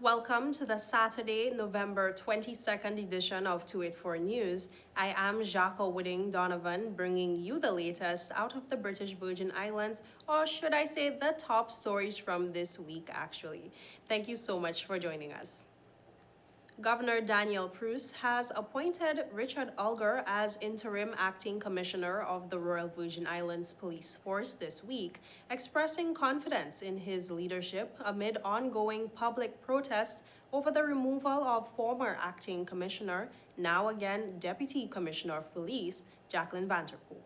Welcome to the Saturday, November 22nd edition of 284 News. I am Jacques Wooding Donovan, bringing you the latest out of the British Virgin Islands, or should I say the top stories from this week, actually. Thank you so much for joining us. Governor Daniel Pruce has appointed Richard ULLGER as interim acting commissioner of the Royal Virgin Islands Police Force this week, expressing confidence in his leadership amid ongoing public protests over the removal of former acting commissioner, now again Deputy Commissioner of Police, Jacqueline Vanterpool.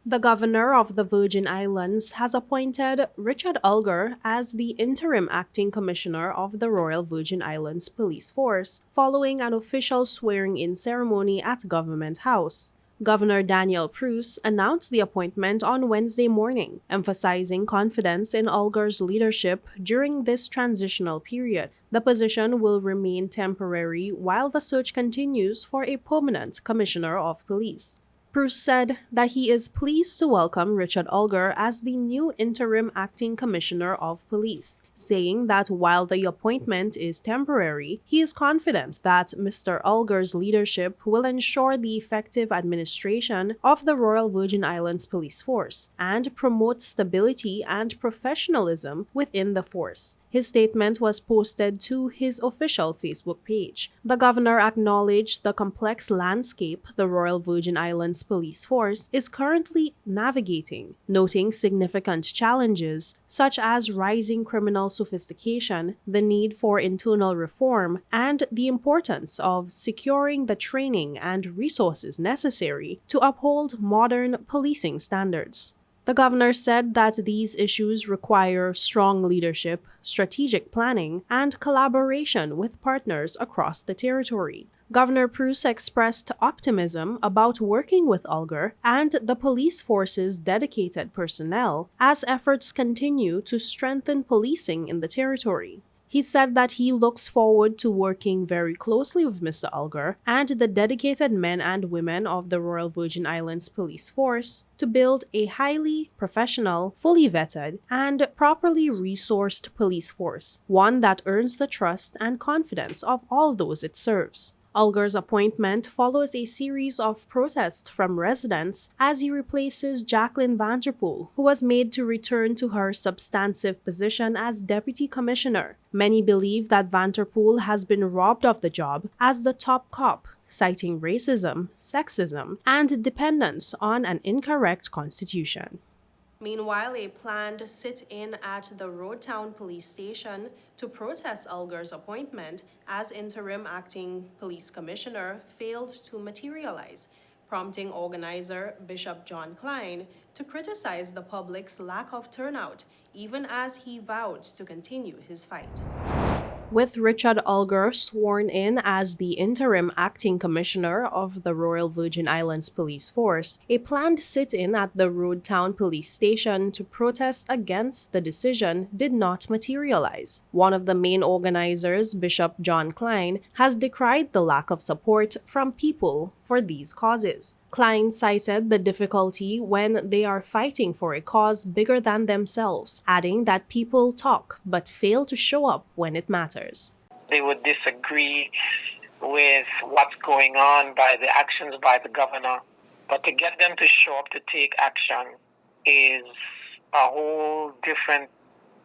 The Governor of the Virgin Islands has appointed Richard ULLGER as the interim acting commissioner of the Royal Virgin Islands Police Force, following an official swearing-in ceremony at Government House. Governor Daniel Pruce announced the appointment on Wednesday morning, emphasizing confidence in ULLGER's leadership during this transitional period. The position will remain temporary while the search continues for a permanent commissioner of police. Pruce said that he is pleased to welcome Richard ULLGER as the new interim acting commissioner of police, saying that while the appointment is temporary, he is confident that Mr. ULLGER's leadership will ensure the effective administration of the Royal Virgin Islands Police Force and promote stability and professionalism within the force. His statement was posted to his official Facebook page. The governor acknowledged the complex landscape the Royal Virgin Islands Police Force is currently navigating, noting significant challenges such as rising criminal sophistication, the need for internal reform, and the importance of securing the training and resources necessary to uphold modern policing standards. The governor said that these issues require strong leadership, strategic planning, and collaboration with partners across the territory. Governor Pruce expressed optimism about working with ULLGER and the police force's dedicated personnel as efforts continue to strengthen policing in the territory. He said that he looks forward to working very closely with Mr. ULLGER and the dedicated men and women of the Royal Virgin Islands Police Force to build a highly professional, fully vetted, and properly resourced police force, one that earns the trust and confidence of all those it serves. ULLGER's appointment follows a series of protests from residents as he replaces Jacqueline Vanterpool, who was made to return to her substantive position as Deputy Commissioner. Many believe that Vanterpool has been robbed of the job as the top cop, citing racism, sexism, and dependence on an incorrect constitution. Meanwhile, a planned sit-in at the Road Town Police Station to protest ULLGER's appointment as interim acting police commissioner failed to materialize, prompting organizer Bishop John CLINE to criticize the public's lack of turnout, even as he vowed to continue his fight. With Richard ULLGER sworn in as the interim acting commissioner of the Royal Virgin Islands Police Force, a planned sit-in at the Road Town Police Station to protest against the decision did not materialize. One of the main organizers, Bishop John CLINE, has decried the lack of support from people for these causes. CLINE cited the difficulty when they are fighting for a cause bigger than themselves, adding that people talk but fail to show up when it matters. They would disagree with what's going on by the actions by the governor, but to get them to show up to take action is a whole different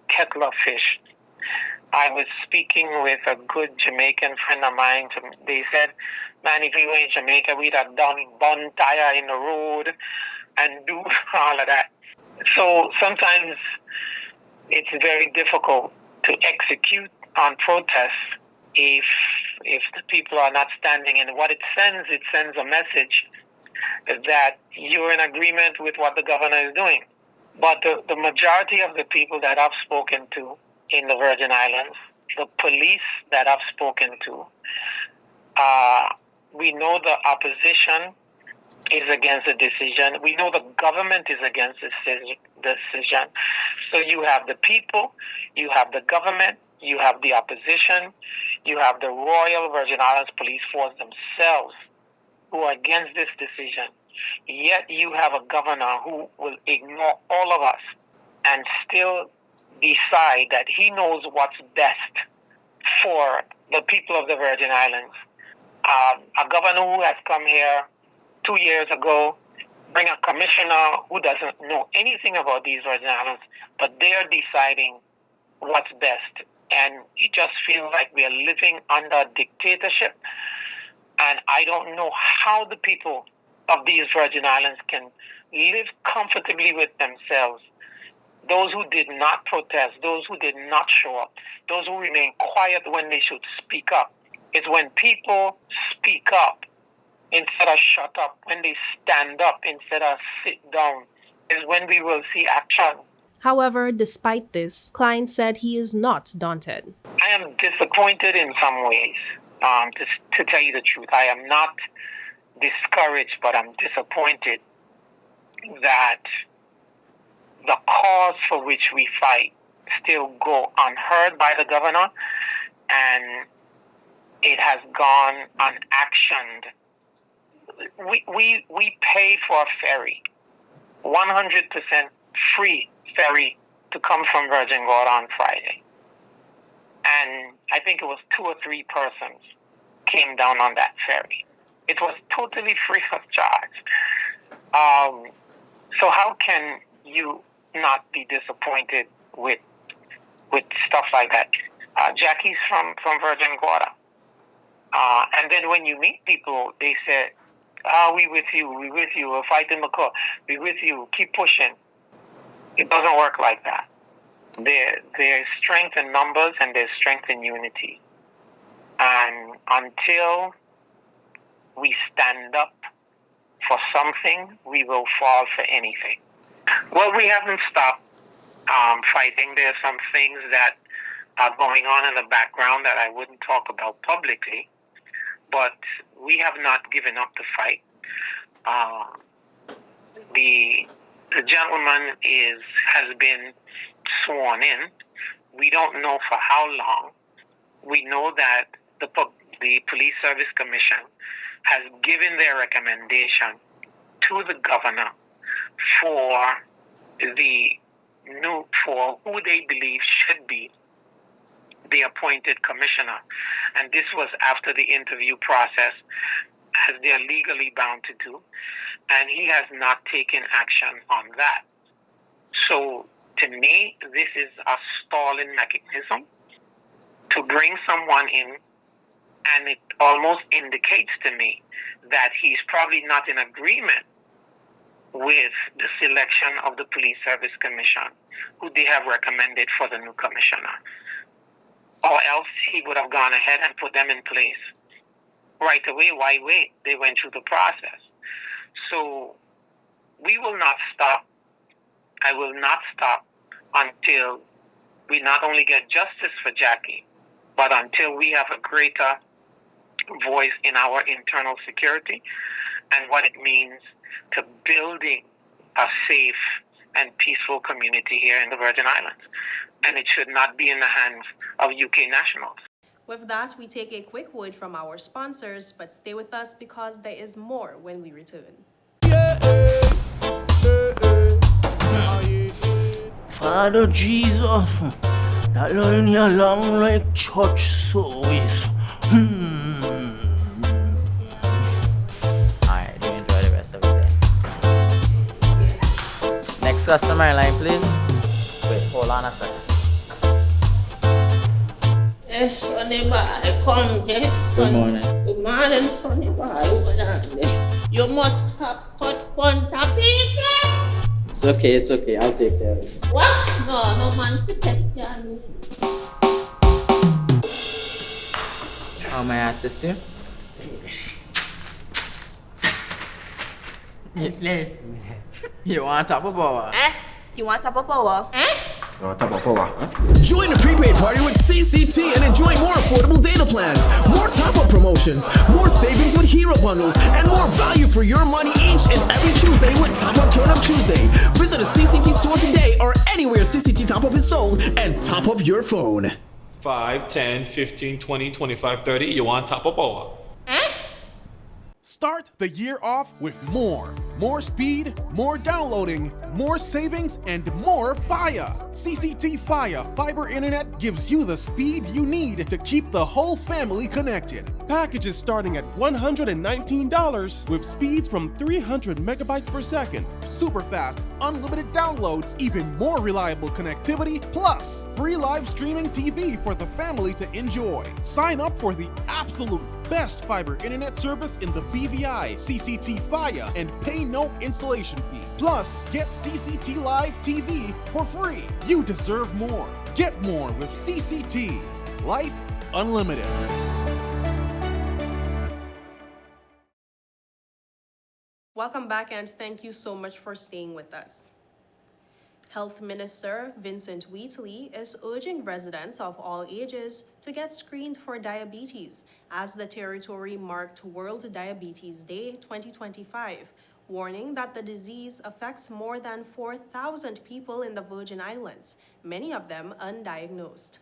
kettle of fish. I was speaking with a good Jamaican friend of mine. They said, man, if we were in Jamaica, we'd have done bun tire in the road and do all of that. So sometimes it's very difficult to execute on protests if the people are not standing. And what it sends a message that you're in agreement with what the governor is doing. But the majority of the people that I've spoken to in the Virgin Islands, the police that I've spoken to, we know the opposition is against the decision. We know the government is against the decision. So you have the people, you have the government, you have the opposition, you have the Royal Virgin Islands Police Force themselves who are against this decision. Yet you have a governor who will ignore all of us and still decide that he knows what's best for the people of the Virgin Islands. A governor who has come here 2 years ago, bring a commissioner who doesn't know anything about these Virgin Islands, but they're deciding what's best. And it just feels like we are living under dictatorship. And I don't know how the people of these Virgin Islands can live comfortably with themselves. Those who did not protest, those who did not show up, those who remain quiet when they should speak up. It's when people speak up instead of shut up, when they stand up instead of sit down, is when we will see action. However, despite this, CLINE said he is not daunted. I am disappointed in some ways, to tell you the truth. I am not discouraged, but I'm disappointed that the cause for which we fight still go unheard by the governor, and it has gone unactioned. We pay for a ferry, 100% free ferry to come from Virgin Gorda on Friday. And I think it was 2 or 3 persons came down on that ferry. It was totally free of charge. So how can you not be disappointed with stuff like that? Jackie's from Virgin Gorda. And then when you meet people, they say, we with you, we're fighting the cause, we with you, keep pushing. It doesn't work like that. There's strength in numbers and there's strength in unity. And until we stand up for something, we will fall for anything. Well, we haven't stopped fighting. There's some things that are going on in the background that I wouldn't talk about publicly, but we have not given up the fight. The gentleman has been sworn in. We don't know for how long. We know that the Police Service Commission has given their recommendation to the governor for who they believe should be the appointed commissioner. And this was after the interview process, as they're legally bound to do. And he has not taken action on that. So to me, this is a stalling mechanism to bring someone in, and it almost indicates to me that he's probably not in agreement with the selection of the Police Service Commission, who they have recommended for the new commissioner. Or else he would have gone ahead and put them in place right away. Why wait? They went through the process. So we will not stop. I will not stop until we not only get justice for Jackie, but until we have a greater voice in our internal security and what it means to building a safe and peaceful community here in the Virgin Islands. And it should not be in the hands of UK nationals. With that, we take a quick word from our sponsors, but stay with us because there is more when we return. Father Jesus, that line here long like church service. Alright, do enjoy the rest of the day. Next customer line, please. Wait, hold on a second. Yes, Sonny boy, come, yes, Good son. morning. Good morning, Sonny boy. Hold on there. You must have cut front of people. It's okay, I'll take care of it. What? No man to take care of me. How may I assist you? Yes. You want top of power? You want top of power? Top of power. Join the prepaid party with CCT and enjoy more affordable data plans, more top-up promotions, more savings with hero bundles, and more value for your money each and every Tuesday with Top Up Turn Up Tuesday. Visit a CCT store today or anywhere CCT Top Up is sold and top up your phone. 5, 10, 15, 20, 25, 30. You want top of power? Start the year off with more. More speed, more downloading, more savings, and more fire. CCT Fire Fiber Internet gives you the speed you need to keep the whole family connected. Packages starting at $119 with speeds from 300 megabytes per second, super fast, unlimited downloads, even more reliable connectivity, plus free live streaming TV for the family to enjoy. Sign up for the absolute best fiber internet service in the BVI, CCT Fire, and pay no installation fee. Plus, get CCT Live TV for free. You deserve more. Get more with CCT. Life Unlimited. Welcome back and thank you so much for staying with us. Health Minister Vincent Wheatley is urging residents of all ages to get screened for diabetes as the territory marked World Diabetes Day 2025, warning that the disease affects more than 4,000 people in the Virgin Islands, many of them undiagnosed.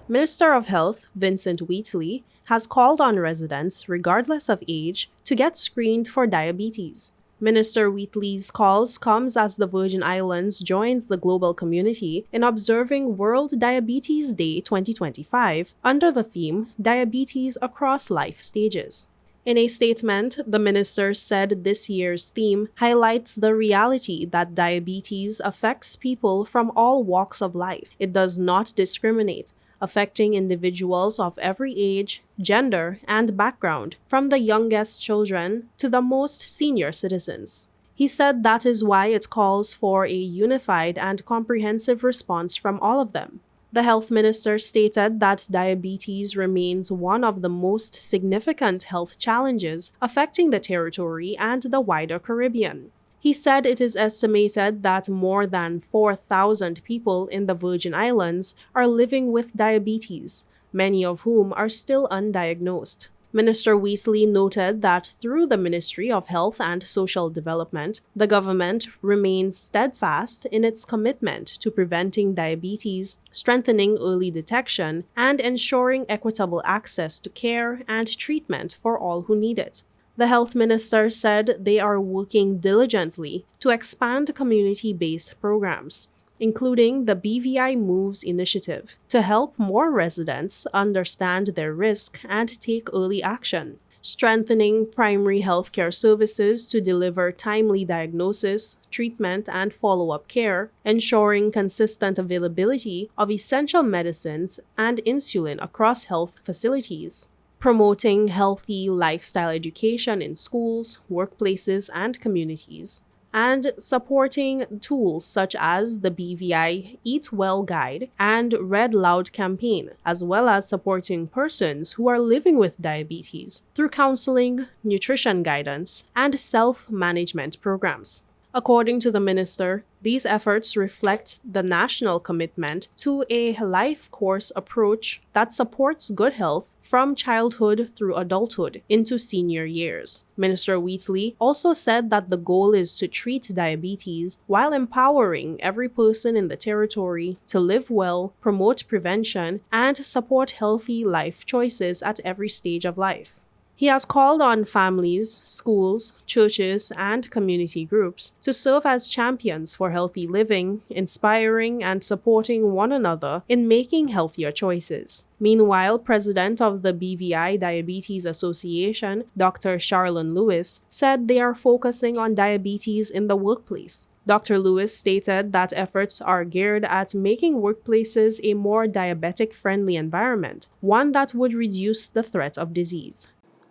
Minister of Health Vincent Wheatley has called on residents, regardless of age, to get screened for diabetes. Minister Wheatley's calls comes as the Virgin Islands joins the global community in observing World Diabetes Day 2025 under the theme Diabetes Across Life Stages. In a statement, the minister said this year's theme highlights the reality that diabetes affects people from all walks of life. It does not discriminate, affecting individuals of every age, gender, and background, from the youngest children to the most senior citizens. He said that is why it calls for a unified and comprehensive response from all of them. The health minister stated that diabetes remains one of the most significant health challenges affecting the territory and the wider Caribbean. He said it is estimated that more than 4,000 people in the Virgin Islands are living with diabetes, many of whom are still undiagnosed. Minister Weasley noted that through the Ministry of Health and Social Development, the government remains steadfast in its commitment to preventing diabetes, strengthening early detection, and ensuring equitable access to care and treatment for all who need it. The health minister said they are working diligently to expand community-based programs, including the BVI Moves initiative, to help more residents understand their risk and take early action, strengthening primary healthcare services to deliver timely diagnosis, treatment, and follow-up care, ensuring consistent availability of essential medicines and insulin across health facilities, promoting healthy lifestyle education in schools, workplaces, and communities, and supporting tools such as the BVI Eat Well Guide and Read Loud campaign, as well as supporting persons who are living with diabetes through counseling, nutrition guidance, and self-management programs. According to the minister, these efforts reflect the national commitment to a life course approach that supports good health from childhood through adulthood into senior years. Minister Wheatley also said that the goal is to treat diabetes while empowering every person in the territory to live well, promote prevention, and support healthy life choices at every stage of life. He has called on families, schools, churches, and community groups to serve as champions for healthy living, inspiring and supporting one another in making healthier choices. Meanwhile, President of the BVI Diabetes Association, Dr. Charlene Lewis, said they are focusing on diabetes in the workplace. Dr. Lewis stated that efforts are geared at making workplaces a more diabetic-friendly environment, one that would reduce the threat of disease.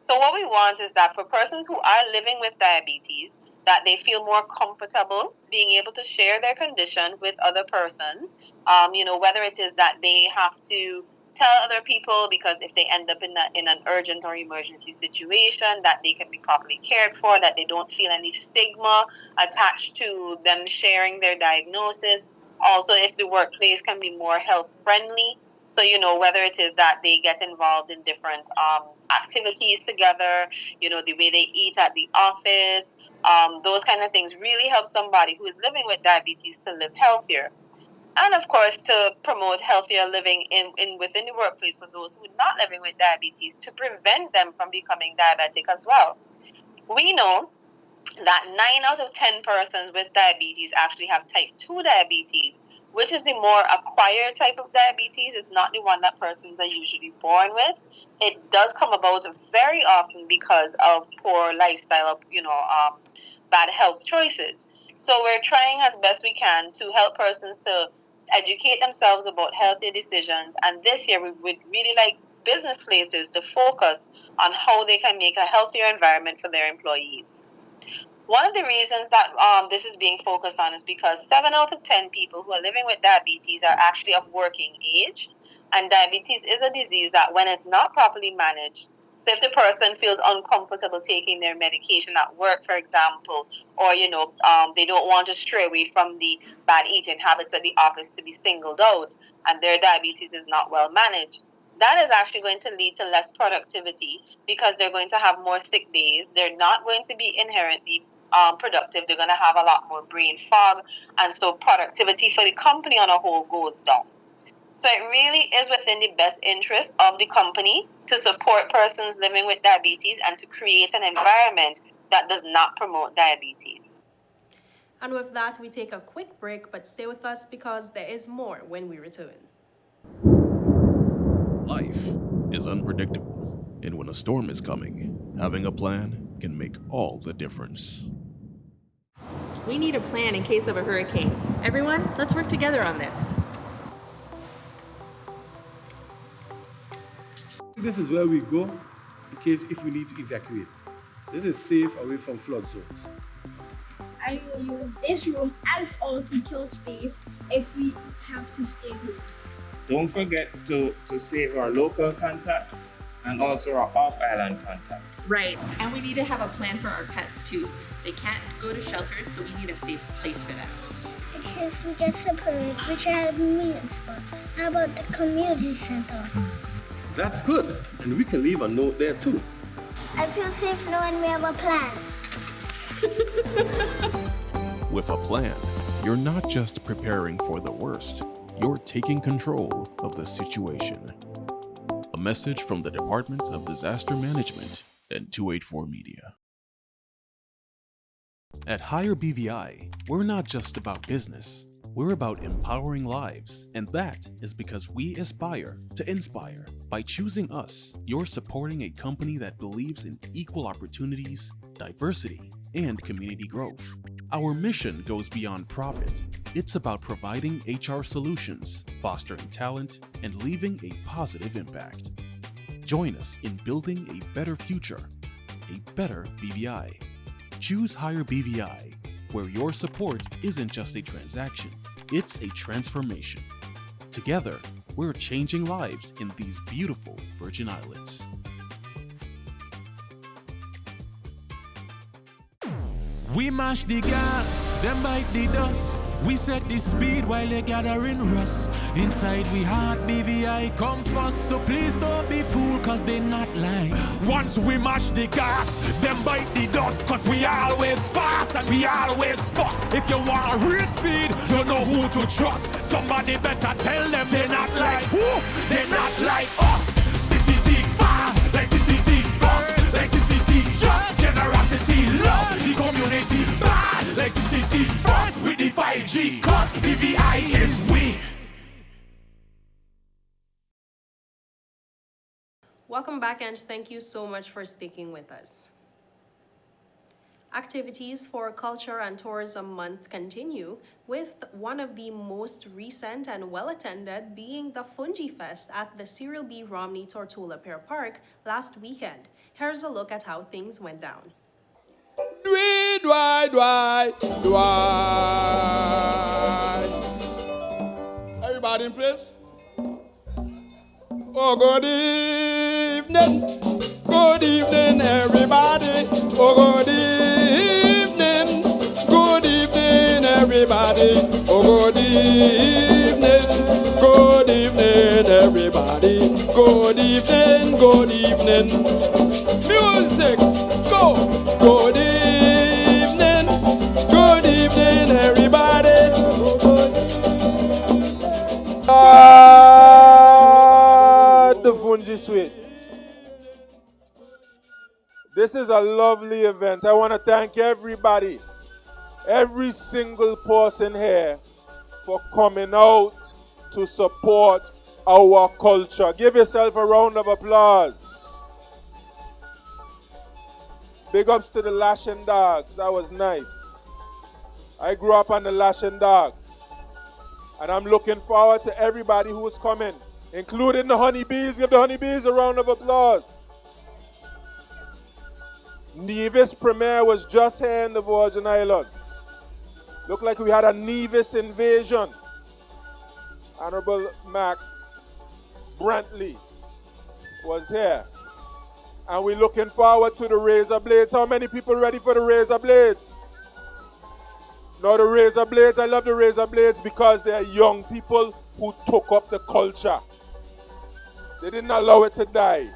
So what we want is that for persons who are living with diabetes, that they feel more comfortable being able to share their condition with other persons. Whether it is that they have to tell other people, because if they end up in an urgent or emergency situation, that they can be properly cared for, that they don't feel any stigma attached to them sharing their diagnosis. Also, if the workplace can be more health friendly. So, whether it is that they get involved in different activities together, the way they eat at the office, those kind of things really help somebody who is living with diabetes to live healthier. And of course, to promote healthier living within the workplace for those who are not living with diabetes, to prevent them from becoming diabetic as well. We know that 9 out of 10 persons with diabetes actually have type 2 diabetes, which is the more acquired type of diabetes. It's not the one that persons are usually born with. It does come about very often because of poor lifestyle, bad health choices. So we're trying as best we can to help persons to educate themselves about healthy decisions. And this year we would really like business places to focus on how they can make a healthier environment for their employees. One of the reasons that this is being focused on is because 7 out of 10 people who are living with diabetes are actually of working age. And diabetes is a disease that when it's not properly managed, so if the person feels uncomfortable taking their medication at work, for example, or, they don't want to stray away from the bad eating habits at the office to be singled out, and their diabetes is not well managed, that is actually going to lead to less productivity because they're going to have more sick days. They're not going to be inherently productive. They're going to have a lot more brain fog, and so productivity for the company on a whole goes down. So it really is within the best interest of the company to support persons living with diabetes and to create an environment that does not promote diabetes. And with that, we take a quick break, but stay with us because there is more when we return. Life is unpredictable, and when a storm is coming, having a plan can make all the difference. We need a plan in case of a hurricane. Everyone, let's work together on this. This is where we go in case if we need to evacuate. This is safe away from flood zones. I will use this room as our secure space if we have to stay home. Don't forget to save our local contacts and also our off-island contacts. Right, and we need to have a plan for our pets too. They can't go to shelters, so we need a safe place for them. In case we get separated, we should have a meeting spot. How about the community center? That's good, and we can leave a note there too. I feel safe knowing we have a plan. With a plan, you're not just preparing for the worst, you're taking control of the situation. A message from the Department of Disaster Management and 284 Media. At Higher BVI, we're not just about business. We're about empowering lives, and that is because we aspire to inspire. By choosing us, you're supporting a company that believes in equal opportunities, diversity, and community growth. Our mission goes beyond profit. It's about providing HR solutions, fostering talent, and leaving a positive impact. Join us in building a better future, a better BVI. Choose Higher BVI, where your support isn't just a transaction, it's a transformation. Together, we're changing lives in these beautiful Virgin Islands. We mash the gas, them bite the dust. We set the speed while they gathering rust. Inside we heart BVI come first. So please don't be fooled cause they not like us. Once we mash the gas, them bite the dust. Cause we always fast and we always fuss. If you want real speed, you know who to trust. Somebody better tell them they're not like who? They're not like us. CCT fast, like CCT fast, like CCT just generosity, love the community bad, like CCT first with the 5G. Cause BVI is we. Welcome back and thank you so much for sticking with us. Activities for Culture and Tourism Month continue, with one of the most recent and well-attended being the FUNGI Fest at the Cyril B. Romney Tortola Pier Park last weekend. Here's a look at how things went down. Everybody in place? Oh, good evening. Good evening, everybody. Oh, good evening. Good evening, everybody. Oh, good evening. Good evening, everybody. Good evening. Good evening. Music, go. Good evening. Good evening, everybody. The Fungi Suite. This is a lovely event. I want to thank everybody, every single person here for coming out to support our culture. Give yourself a round of applause. Big ups to the Lashing Dogs. That was nice. I grew up on the Lashing Dogs. And I'm looking forward to everybody who is coming, including the honeybees. Give the honeybees a round of applause. Nevis Premier was just here in the Virgin Islands. Looked like we had a Nevis invasion. Honorable Mac Brantley was here. And we're looking forward to the razor blades. How many people ready for the razor blades? Now the razor blades, I love the razor blades because they are young people who took up the culture. They didn't allow it to die.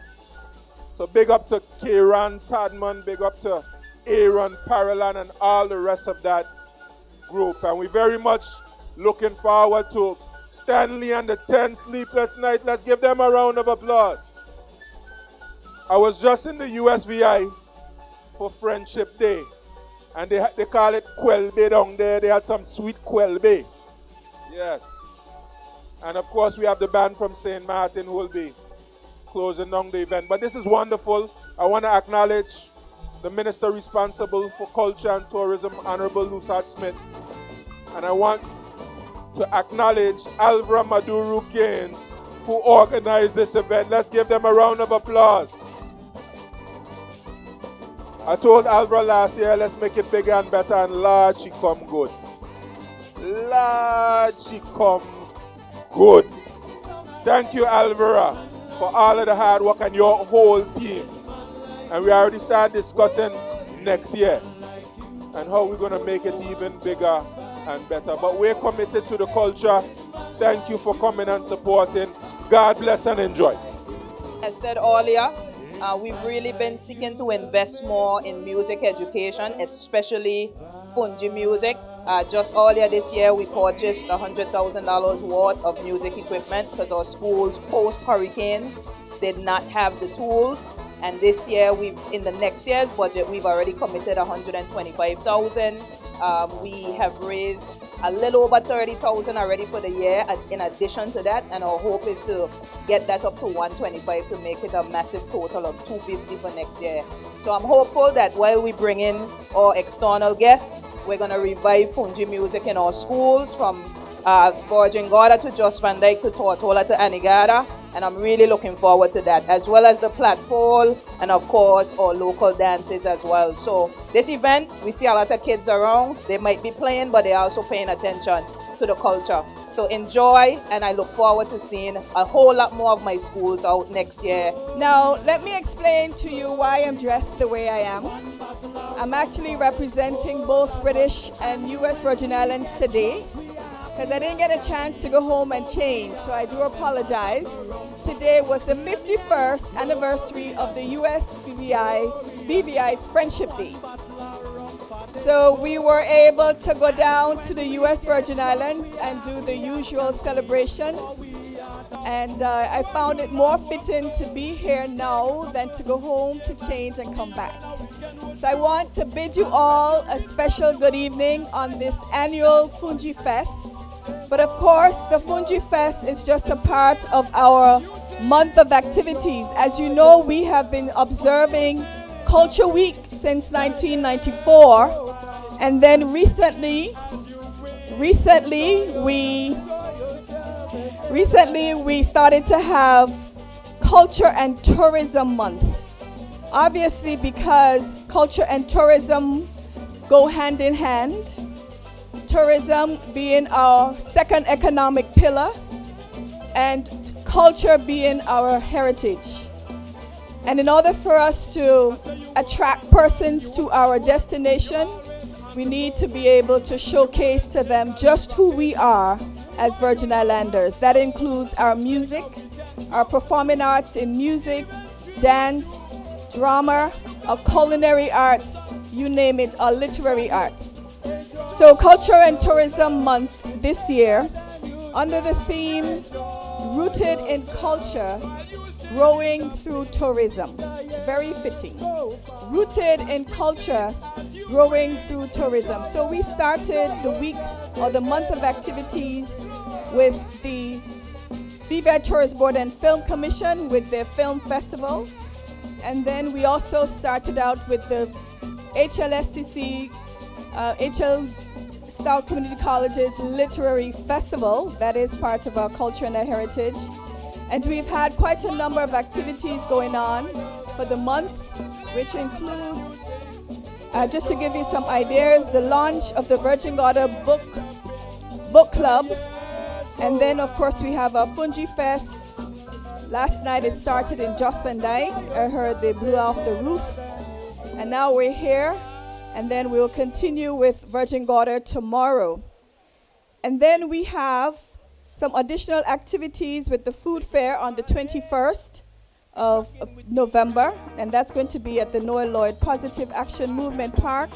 So big up to Kieran Tadman, big up to Aaron Parolan and all the rest of that group. And we're very much looking forward to Stanley and the 10 Sleepless Nights. Let's give them a round of applause. I was just in the USVI for Friendship Day. And they call it Quelbe down there. They had some sweet Quelbe. Yes. And of course we have the band from St. Martin who will be closing down the event. But this is wonderful. I want to acknowledge the Minister responsible for Culture and Tourism, Honorable Lusat Smith. And I want to acknowledge Alvra Maduru Gaines, who organized this event. Let's give them a round of applause. I told Alvra last year, let's make it bigger and better, and Lord, she come good. Lord, she come good. Thank you, Alvara, for all of the hard work and your whole team. And we already started discussing next year and how we're going to make it even bigger and better. But we're committed to the culture. Thank you for coming and supporting. God bless and enjoy. As said earlier, we've really been seeking to invest more in music education, especially Fungi music. Just earlier this year, we purchased $100,000 worth of music equipment because our schools post-hurricanes did not have the tools. And this year, in the next year's budget, we've already committed $125,000. We have raised a little over $30,000 already for the year in addition to that, and our hope is to get that up to $125,000 to make it a massive total of $250,000 for next year. So I'm hopeful that while we bring in our external guests, we're going to revive Fungi music in our schools, from Virgin Gorda to Jos Van Dyke to Tortola to Anegada, and I'm really looking forward to that, as well as the platform and of course our local dances as well. So this event, we see a lot of kids around. They might be playing, but they're also paying attention to the culture. So enjoy, and I look forward to seeing a whole lot more of my schools out next year. Now, let me explain to you why I'm dressed the way I am. I'm actually representing both British and US Virgin Islands today, because I didn't get a chance to go home and change, so I do apologize. Today was the 51st anniversary of the US BVI Friendship Day. So we were able to go down to the US Virgin Islands and do the usual celebrations. And I found it more fitting to be here now than to go home to change and come back. So I want to bid you all a special good evening on this annual Fungi Fest. But of course, the Fungi Fest is just a part of our month of activities. As you know, we have been observing Culture Week since 1994. And then recently we started to have Culture and Tourism Month. Obviously, because culture and tourism go hand in hand. Tourism being our second economic pillar, and culture being our heritage. And in order for us to attract persons to our destination, we need to be able to showcase to them just who we are as Virgin Islanders. That includes our music, our performing arts in music, dance, drama, our culinary arts, you name it, our literary arts. So Culture and Tourism Month this year, under the theme Rooted in Culture, Growing Through Tourism. Very fitting. Rooted in Culture, Growing Through Tourism. So we started the week or the month of activities with the BVI Tourist Board and Film Commission with their film festival. And then we also started out with the HLSCC, HL Stout Community College's Literary Festival. That is part of our culture and our heritage. And we've had quite a number of activities going on for the month, which includes, just to give you some ideas, the launch of the Virgin Gorda Book Club. And then, of course, we have our Fungi Fest. Last night it started in Jost Van Dyke. I heard they blew off the roof. And now we're here. And then we will continue with Virgin Gorda tomorrow. And then we have some additional activities with the food fair on the 21st of November. And that's going to be at the Noel Lloyd Positive Action Movement Park.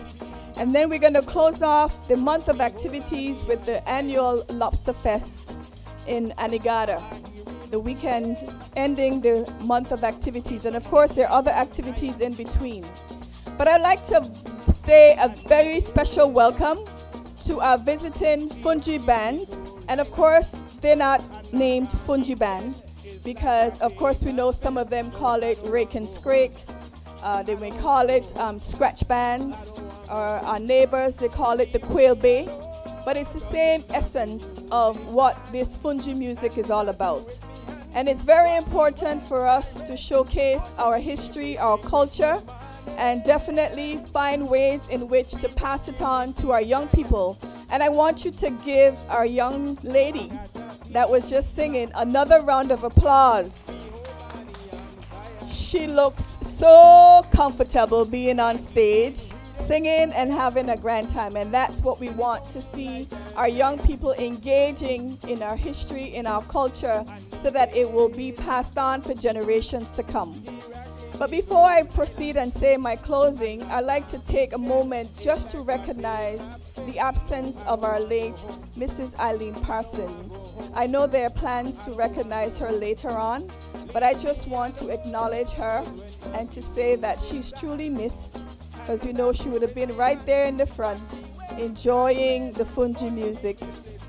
And then we're going to close off the month of activities with the annual Lobster Fest in Anegada, the weekend ending the month of activities. And of course, there are other activities in between. But I'd like to say a very special welcome to our visiting Fungi bands. And of course, they're not named Fungi Band because, of course, we know some of them call it Rake and Scrake. They may call it Scratch Band. Or our neighbors, they call it the Quail Bay. But it's the same essence of what this Fungi music is all about. And it's very important for us to showcase our history, our culture, and definitely find ways in which to pass it on to our young people. And I want you to give our young lady that was just singing another round of applause. She looks so comfortable being on stage, singing and having a grand time. And that's what we want to see our young people engaging in our history, in our culture, so that it will be passed on for generations to come. But before I proceed and say my closing, I'd like to take a moment just to recognize the absence of our late Mrs. Eileen Parsons. I know there are plans to recognize her later on, but I just want to acknowledge her and to say that she's truly missed, because we know she would have been right there in the front enjoying the Fungi music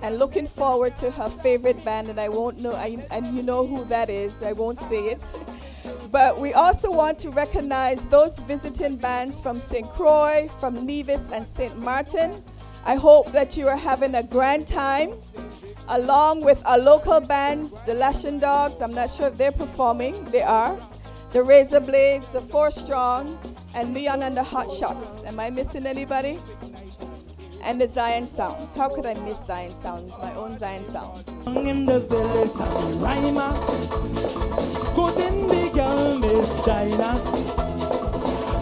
and looking forward to her favorite band, and I won't know, and you know who that is, I won't say it. But we also want to recognize those visiting bands from St. Croix, from Nevis and St. Martin. I hope that you are having a grand time, along with our local bands, the Lashing Dogs. I'm not sure if they're performing. They are. The Razor Blades, the Four Strong, and Leon and the Hot Shots. Am I missing anybody? And the Zion Sounds. How could I miss Zion Sounds? My own Zion Sounds. In the village, Sammy Rhymer. Good in the girl, Miss Dinah.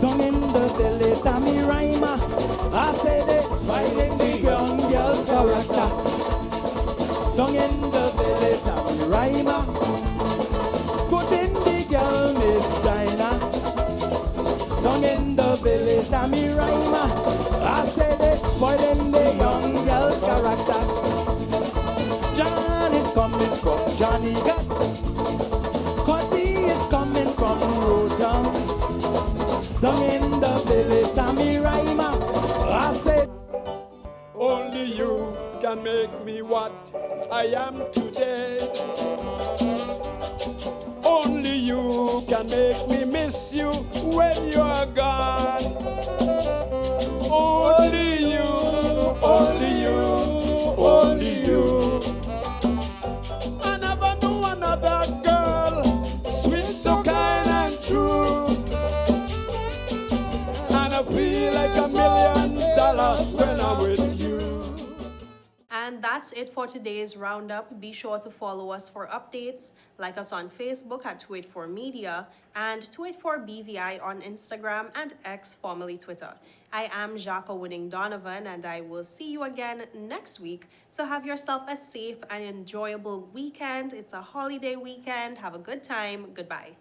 Down in the village, Sammy Rhymer. I said it, fighting the young girl's character. Down in the village, Sammy Rhymer. Good in the girl, Miss Dinah. Down in the village, Sammy Rhymer. I said it, spoiling the young girl's character. John is coming from Johnny Gat. Cutty is coming from Rotown. Down in the village, Sammy Rhymer. I said, only you can make me what I am today. Only you can make me miss you when you're gone. Only you, only you, only you. I never knew another girl, sweet, so kind and true. And I feel like $1 million when I'm with you. And And that's it for today's roundup. Be sure to follow us for updates, like us on Facebook at Tweet4Media, and Tweet4BVI on Instagram and X, formerly Twitter. I am Jacques Winning Donovan, and I will see you again next week. So have yourself a safe and enjoyable weekend. It's a holiday weekend. Have a good time. Goodbye.